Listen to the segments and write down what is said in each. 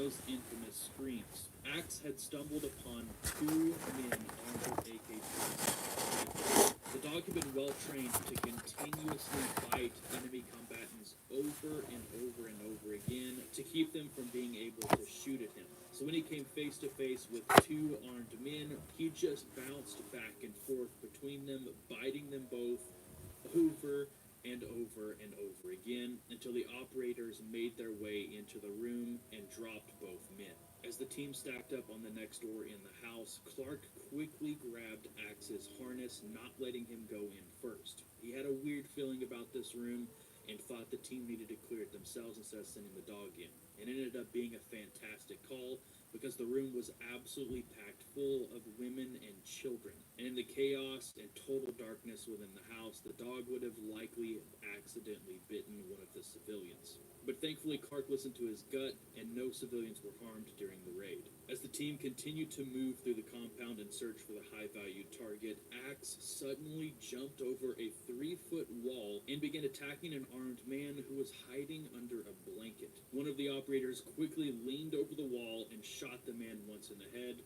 those infamous screams. Axe had stumbled upon two men armed with AK-47. The dog had been well trained to continuously bite enemy combatants over and over and over again to keep them from being able to shoot at him. So when he came face to face with two armed men, he just bounced back and forth between them, biting them both over and over and over again until the operators made their way into the room and dropped both men. As the team stacked up on the next door in the house, Clark quickly grabbed Axe's harness, not letting him go in first. He had a weird feeling about this room and thought the team needed to clear it themselves instead of sending the dog in. It ended up being a fantastic call because the room was absolutely packed full of women and children. And in the chaos and total darkness within the house, the dog would have likely accidentally bitten one of the civilians. But thankfully, Clark listened to his gut, and no civilians were harmed during the raid. As the team continued to move through the compound and search for the high-value target, Axe suddenly jumped over a 3-foot wall and began attacking an armed man who was hiding under a blanket. One of the operators quickly leaned over the wall and shot the man once in the head,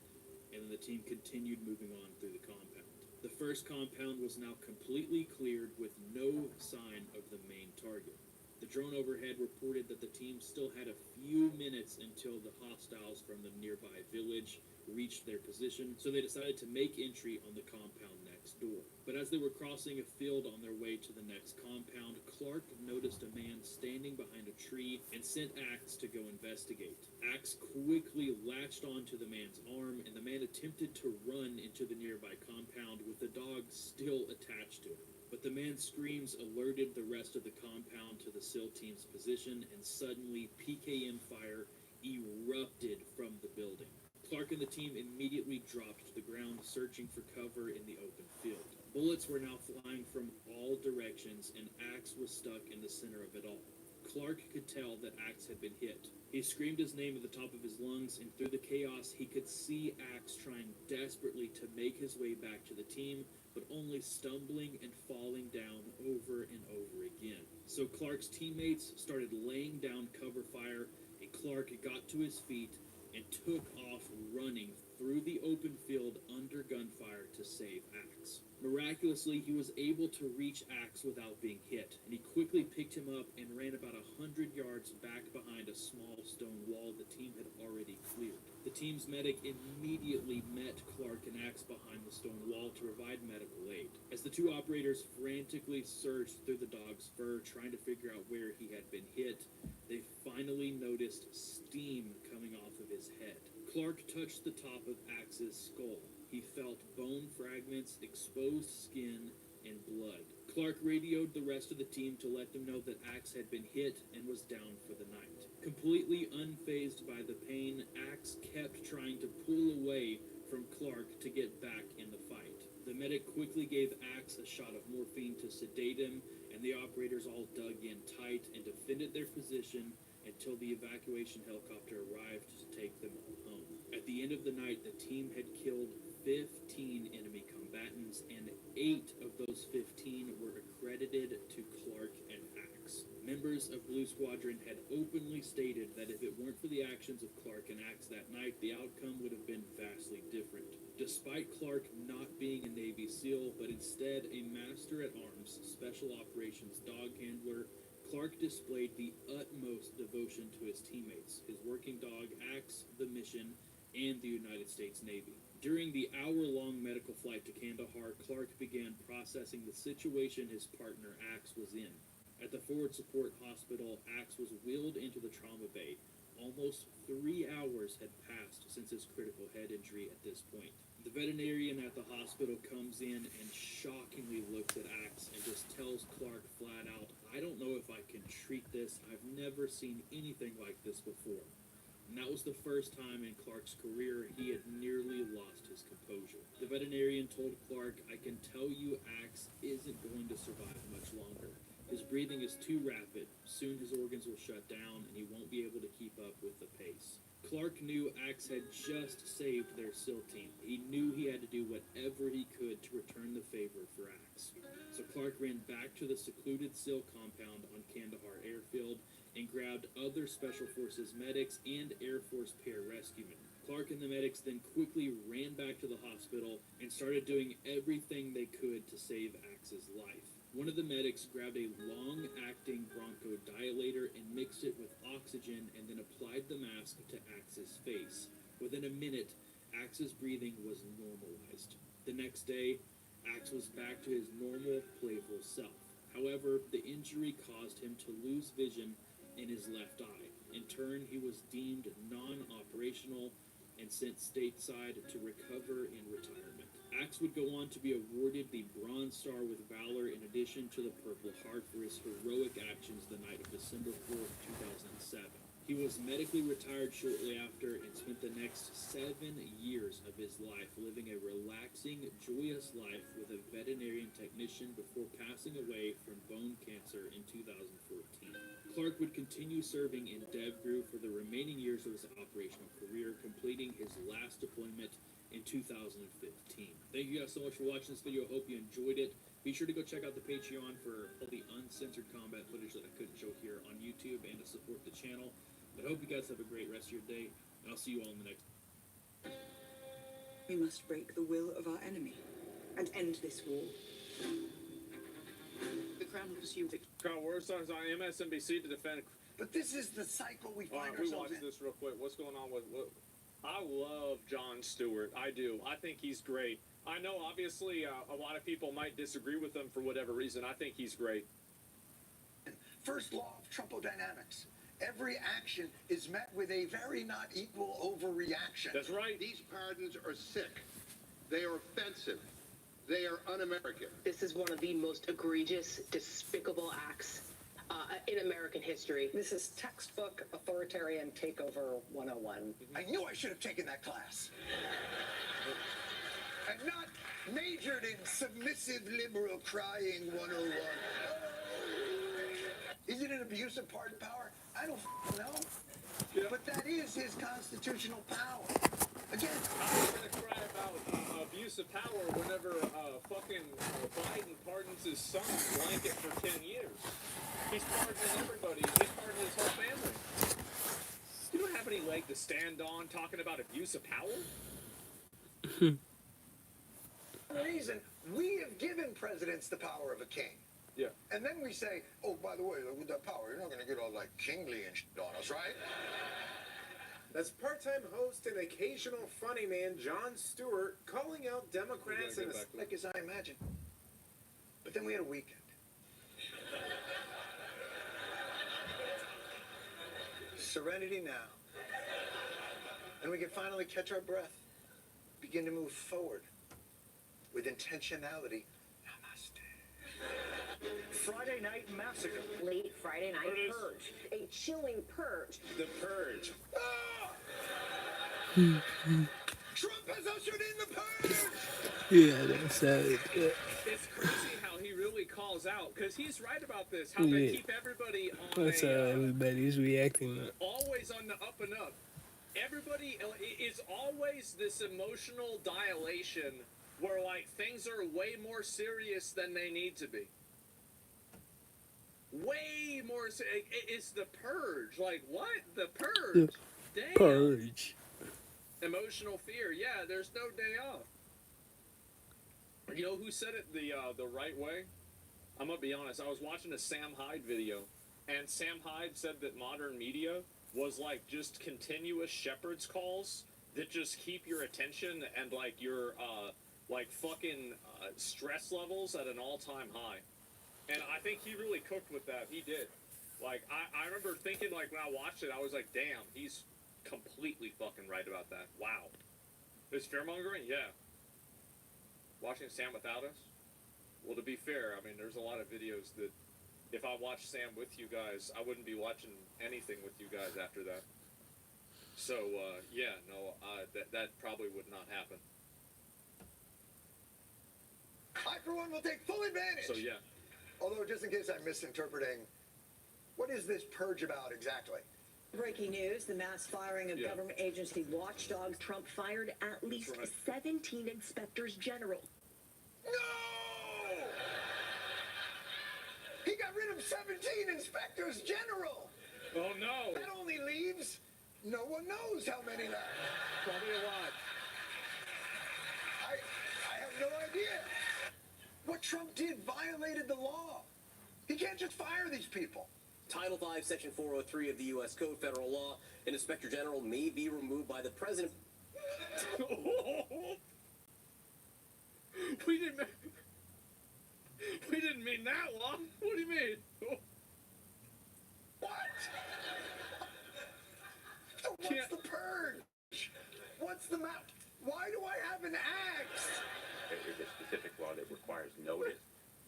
and the team continued moving on through the compound. The first compound was now completely cleared with no sign of the main target. The drone overhead reported that the team still had a few minutes until the hostiles from the nearby village reached their position, so they decided to make entry on the compound next door. But as they were crossing a field on their way to the next compound, Clark noticed a man standing behind a tree and sent Axe to go investigate. Axe quickly latched onto the man's arm, and the man attempted to run into the nearby compound with the dog still attached to him. But the man's screams alerted the rest of the compound to the SEAL team's position, and suddenly PKM fire erupted from the building. Clark and the team immediately dropped to the ground, searching for cover in the open field. Bullets were now flying from all directions, and Axe was stuck in the center of it all. Clark could tell that Axe had been hit. He screamed his name at the top of his lungs, and through the chaos, he could see Axe trying desperately to make his way back to the team, but only stumbling and falling down over and over again. So Clark's teammates started laying down cover fire, and Clark got to his feet and took off running through the open field under gunfire to save Axe. Miraculously, he was able to reach Axe without being hit, and he quickly picked him up and ran about 100 yards back behind a small stone wall the team had already cleared. The team's medic immediately met Clark and Axe behind the stone wall to provide medical aid. As the two operators frantically searched through the dog's fur, trying to figure out where he had been hit, they finally noticed steam coming off of his head. Clark touched the top of Axe's skull. He felt bone fragments, exposed skin, and blood. Clark radioed the rest of the team to let them know that Axe had been hit and was down for the night. Completely unfazed by the pain, Axe kept trying to pull away from Clark to get back in the fight. The medic quickly gave Axe a shot of morphine to sedate him, and the operators all dug in tight and defended their position until the evacuation helicopter arrived to take them all home. At the end of the night, the team had killed 15 enemy combatants, and 8 of those 15 were accredited to Clark and Axe. Members of Blue Squadron had openly stated that if it weren't for the actions of Clark and Axe that night, the outcome would have been vastly different. Despite Clark not being a Navy SEAL, but instead a Master-at-Arms Special Operations dog handler, Clark displayed the utmost devotion to his teammates, his working dog, Axe, the mission, and the United States Navy. During the hour-long medical flight to Kandahar, Clark began processing the situation his partner Axe was in. At the Forward Support Hospital, Axe was wheeled into the trauma bay. Almost 3 hours had passed since his critical head injury at this point. The veterinarian at the hospital comes in and shockingly looks at Axe and just tells Clark flat out, "I don't know if I can treat this. I've never seen anything like this before." And that was the first time in Clark's career he had nearly lost his composure. The veterinarian told Clark, "I can tell you Axe isn't going to survive much longer. His breathing is too rapid. Soon his organs will shut down and he won't be able to keep up with the pace." Clark knew Axe had just saved their SEAL team. He knew he had to do whatever he could to return the favor for Axe. So Clark ran back to the secluded SEAL compound on Kandahar Airfield and grabbed other Special Forces medics and Air Force pararescuemen. Clark and the medics then quickly ran back to the hospital and started doing everything they could to save Axe's life. One of the medics grabbed a long-acting bronchodilator and mixed it with oxygen and then applied the mask to Axe's face. Within a minute, Axe's breathing was normalized. The next day, Axe was back to his normal, playful self. However, the injury caused him to lose vision in his left eye. In turn, he was deemed non-operational and sent stateside to recover in retirement. Axe would go on to be awarded the Bronze Star with Valor in addition to the Purple Heart for his heroic actions the night of December 4th, 2007. He was medically retired shortly after and spent the next 7 years of his life living a relaxing, joyous life with a veterinarian technician before passing away from bone cancer in 2014. Clark would continue serving in DevGru for the remaining years of his operational career, completing his last deployment in 2015. Thank you guys so much for watching this video. I hope you enjoyed it. Be sure to go check out the Patreon for all the uncensored combat footage that I couldn't show here on YouTube and to support the channel. But I hope you guys have a great rest of your day, and I'll see you all in the next. We must break the will of our enemy and end this war. The Crown will pursue victory. Carl, we're on MSNBC to defend. But this is the cycle we find We ourselves watched in. this real quick. What's going on with? I love Jon Stewart. I do. I think he's great. I know, obviously, a lot of people might disagree with him for whatever reason. I think he's great. First law of tropodynamics. Every action is met with a very not equal overreaction. That's right. These pardons are sick. They are offensive. They are un-American. This is one of the most egregious, despicable acts in American history. This is textbook authoritarian takeover 101. I knew I should have taken that class. And not majored in submissive liberal crying 101. Is it an abuse of pardon power? I don't know. Yeah. But that is his constitutional power. Again, I'm going to cry about abuse of power whenever fucking Biden pardons his son blanket for 10 years. He's pardoning everybody. He's pardoning his whole family. You don't have any leg to stand on talking about abuse of power? for a reason, we have given presidents the power of a king. Yeah. And then we say, oh, by the way, with that power, you're not going to get all like kingly and shit on us, right? That's part-time host and occasional funny man Jon Stewart calling out Democrats and Like as I imagined. But then we had a weekend. Serenity now. And we can finally catch our breath. Begin to move forward with intentionality. Friday Night Massacre. Late Friday night There it is. purge. A chilling purge. The Purge. Trump has ushered in the purge! Yeah, that's It's crazy how he really calls out, because he's right about this, how they Yeah. keep everybody on that's how everybody's reacting. always on the up and up. Everybody is always this emotional dilation where, like, things are way more serious than they need to be. Way more serious. It's the purge. Like, what? The purge? Damn. Purge. Emotional fear. Yeah, there's no day off. You know who said it the right way? I'm gonna be honest. I was watching a Sam Hyde video, and Sam Hyde said that modern media was like just continuous shepherd's calls that just keep your attention and like your fucking stress levels at an all-time high. And I think he really cooked with that. He did. Like I remember thinking, like, when I watched it, I was like, damn, he's completely fucking right about that. Wow. There's fear-mongering? Yeah. Watching Sam without us? Well, to be fair, I mean, there's a lot of videos that if I watched Sam with you guys, I wouldn't be watching anything with you guys after that. So, yeah, no, that probably would not happen. I, for one, will take full advantage. So, yeah. Although, just in case I'm misinterpreting, what is this purge about exactly? Breaking news, the mass firing of government agency watchdogs. Trump fired at least 17 inspectors general. No! He got rid of 17 inspectors general! Oh no! That only leaves no one knows how many left. Probably a lot. I have no idea. What Trump did violated the law. He can't just fire these people. Title V, Section 403 of the U.S. Code, federal law, an inspector general may be removed by the president. We didn't mean that law. What do you mean? What? So what's the purge? What's the map? Why do I have an axe? There is a specific law that requires notice,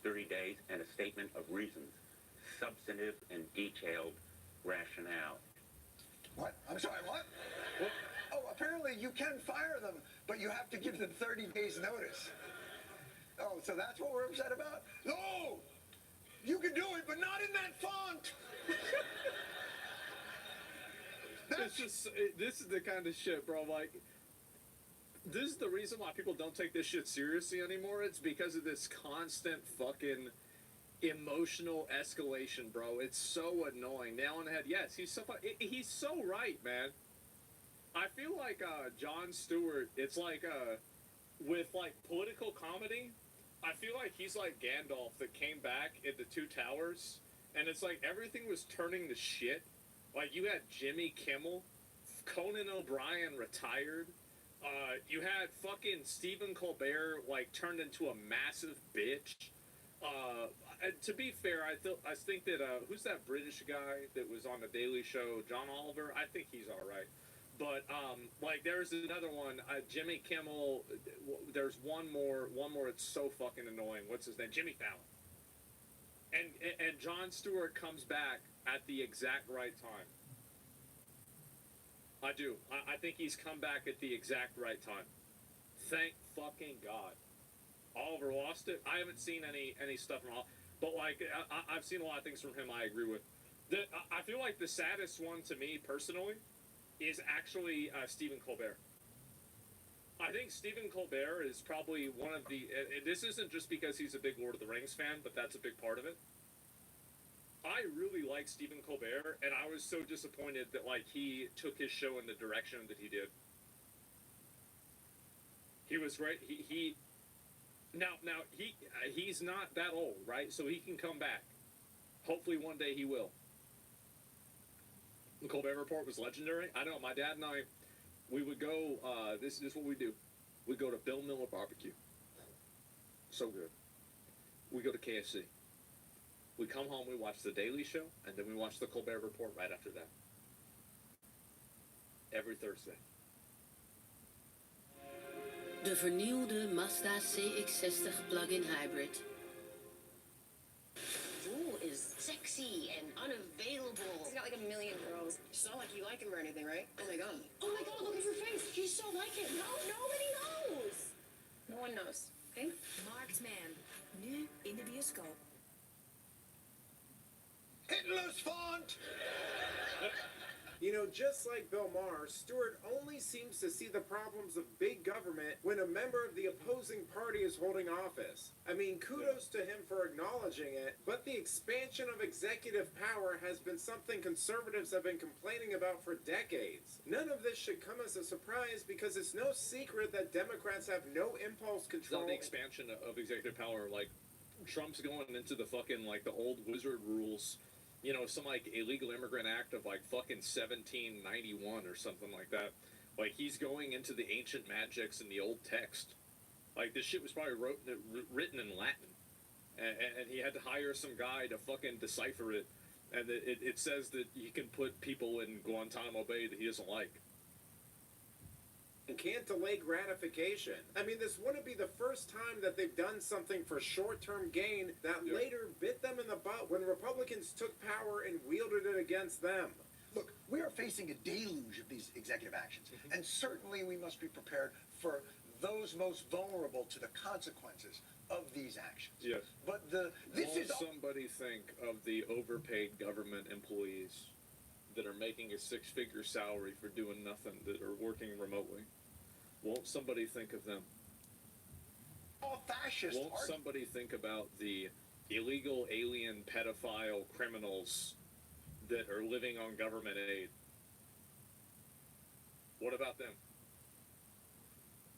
30 days, and a statement of reasons, substantive and detailed rationale. What? I'm sorry, what? Oh, apparently you can fire them, but you have to give them 30 days notice. Oh, so that's what we're upset about? No! You can do it, but not in that font! This is the kind of shit, bro. Like, this is the reason why people don't take this shit seriously anymore. It's because of this constant fucking emotional escalation, bro. It's so annoying. Nail on the head. Yes, he's so right, man. I feel like Jon Stewart, it's like with like political comedy, I feel like he's like Gandalf that came back in the Two Towers, and it's like everything was turning to shit. Like you had Jimmy Kimmel, Conan O'Brien retired, you had fucking Stephen Colbert like turned into a massive bitch. To be fair, I think that who's that British guy that was on the Daily Show, John Oliver? I think he's all right. But like there's another one, Jimmy Kimmel. There's one more. It's so fucking annoying. What's his name? Jimmy Fallon. And Jon Stewart comes back at the exact right time. I do. I think he's come back at the exact right time. Thank fucking God. Oliver lost it. I haven't seen any stuff from Oliver, but like I've seen a lot of things from him. I agree with. I feel like the saddest one to me personally is actually Stephen Colbert. I think Stephen Colbert is probably one of the. This isn't just because he's a big Lord of the Rings fan, but that's a big part of it. I really like Stephen Colbert, and I was so disappointed that like he took his show in the direction that he did. He was great. He's not that old, right? So he can come back. Hopefully one day he will. The Colbert Report was legendary. I know, my dad and I, we would go, this is what we do. We'd go to Bill Miller Barbecue. So good. We go to KFC. We come home, we watch The Daily Show, and then we watch the Colbert Report right after that. Every Thursday. De vernieuwde Mazda CX-60 plug-in hybrid. Joel is sexy and unavailable. He's got like a million girls. It's not like you like him or anything, right? Oh my god. Oh my god, look at your face. He's so like him. No, nobody knows. No one knows, okay? Marktman. Nu in de bioscoop. Hitler's font! You know, just like Bill Maher, Stewart only seems to see the problems of big government when a member of the opposing party is holding office. I mean, kudos to him for acknowledging it, but the expansion of executive power has been something conservatives have been complaining about for decades. None of this should come as a surprise because it's no secret that Democrats have no impulse It's control. not the expansion of executive power. Like, Trump's going into the fucking, like, the old wizard rules. You know, some, like, illegal immigrant act of, like, fucking 1791 or something like that. Like, he's going into the ancient magics in the old text. Like, this shit was probably written in Latin. And he had to hire some guy to fucking decipher it. And it says that you can put people in Guantanamo Bay that he doesn't like. And can't delay gratification. I mean, this wouldn't be the first time that they've done something for short-term gain that later bit them in the butt when Republicans took power and wielded it against them. Look, we are facing a deluge of these executive actions, and certainly we must be prepared for those most vulnerable to the consequences of these actions. Yes. But Won't somebody think of the overpaid government employees that are making a six-figure salary for doing nothing, that are working remotely? Won't somebody think of them? all fascist. Won't somebody think about the illegal alien pedophile criminals that are living on government aid. What about them?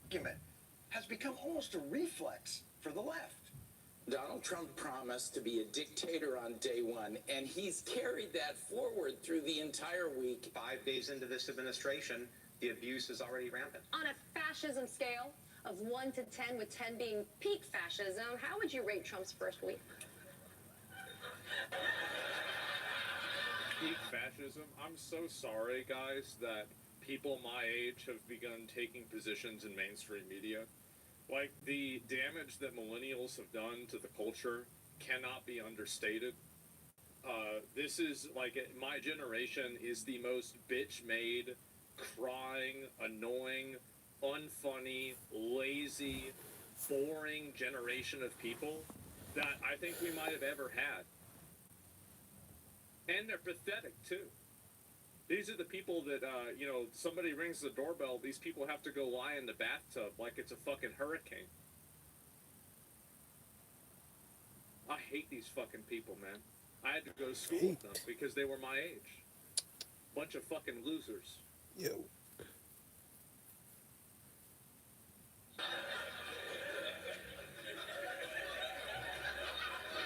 Argument has become almost a reflex for the left. Donald Trump promised to be a dictator on day one, and he's carried that forward through the entire week. 5 days into this administration, the abuse is already rampant. On a fascism scale of 1 to 10, with 10 being peak fascism, how would you rate Trump's first week? Peak fascism? I'm so sorry, guys, that people my age have begun taking positions in mainstream media. Like, the damage that millennials have done to the culture cannot be understated. This is, like, my generation is the most bitch-made, crying, annoying, unfunny, lazy, boring generation of people that I think we might have ever had. And they're pathetic, too. These are the people that, somebody rings the doorbell, these people have to go lie in the bathtub like it's a fucking hurricane. I hate these fucking people, man. I had to go to school with them because they were my age. Bunch of fucking losers. Yo.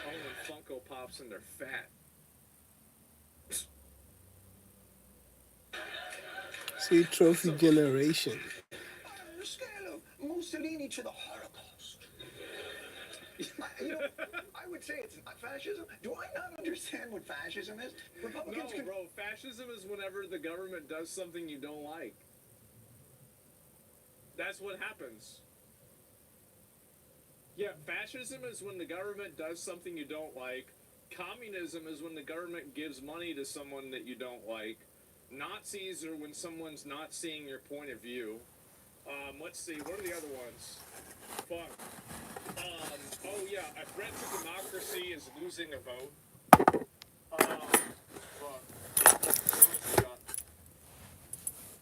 Only Funko Pops and they're fat. See, trophy generation. On the scale of Mussolini to the Holocaust. I would say it's not fascism. Do I not understand what fascism is? Republicans No, bro, fascism is whenever the government does something you don't like. That's what happens. Yeah, fascism is when the government does something you don't like. Communism is when the government gives money to someone that you don't like. Nazis are when someone's not seeing your point of view. Let's see, what are the other ones? Fuck. Oh yeah, a threat to democracy is losing a vote. Fuck.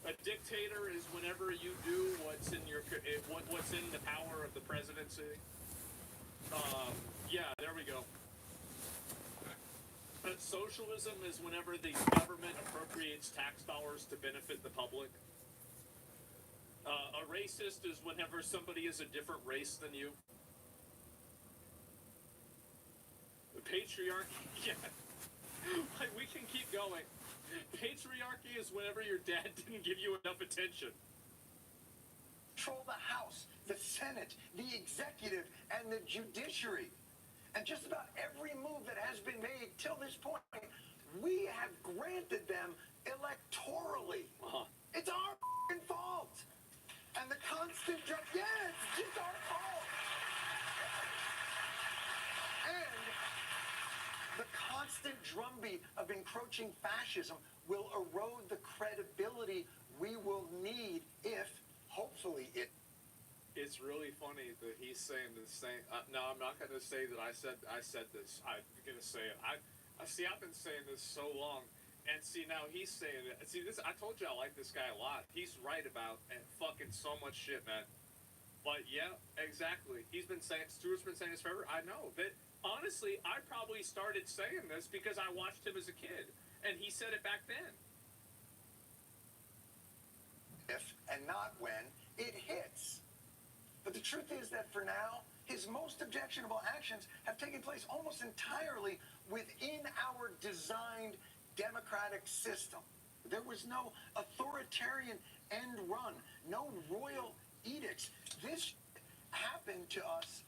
A dictator is whenever you do what's in what's in the power of the presidency. Yeah, there we go. Socialism is whenever the government appropriates tax dollars to benefit the public. A racist is whenever somebody is a different race than you. The patriarchy, yeah. Like, we can keep going. Patriarchy is whenever your dad didn't give you enough attention. control the House, the Senate, the executive, and the judiciary. And just about every move that has been made till this point, we have granted them electorally. It's our fault. And the constant it's just our fault. And the constant drumbeat of encroaching fascism will erode the credibility we will need if, hopefully, It's really funny that he's saying the same. No, I'm not going to say that I said this. I'm going to say it. I see. I've been saying this so long, and see now he's saying it. See this. I told you I like this guy a lot. He's right about fucking so much shit, man. But yeah, exactly. He's been saying. Stuart's been saying this forever. I know, but honestly, I probably started saying this because I watched him as a kid, and he said it back then. If and not when it hits. But the truth is that for now, his most objectionable actions have taken place almost entirely within our designed democratic system. There was no authoritarian end run, no royal edicts. This happened to us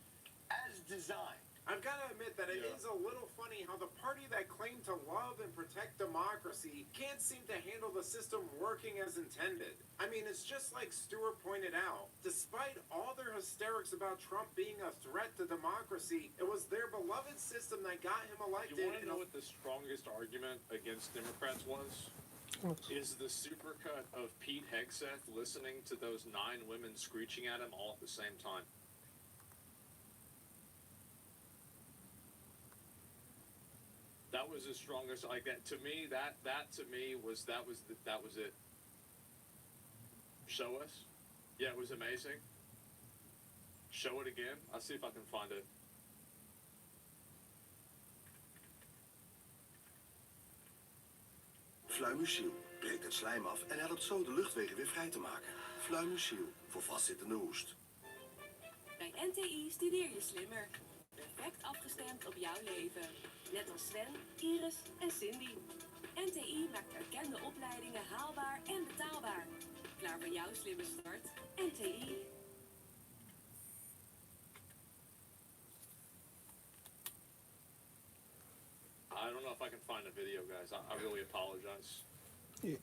as designed. I've got to admit that it is a little funny how the party that claimed to love and protect democracy can't seem to handle the system working as intended. I mean, it's just like Stuart pointed out. Despite all their hysterics about Trump being a threat to democracy, it was their beloved system that got him elected. You want to know what the strongest argument against Democrats was? Is the supercut of Pete Hegseth listening to those 9 women screeching at him all at the same time. That was the strongest. Like that to me. That to me was that was it. Show us. Yeah, it was amazing. Show it again. I'll see if I can find it. Fluimuciel breekt het slijm af en helpt zo de luchtwegen weer vrij te maken. Fluimuciel voor vastzittende hoest. Bij NTI studeer je slimmer. Perfect afgestemd op jouw leven. Net als Sven, Iris en Cindy. NTI maakt erkende opleidingen haalbaar en betaalbaar. Klaar voor jouw slimme start? NTI. I don't know if I can find the video, guys. I really apologize. Yeah.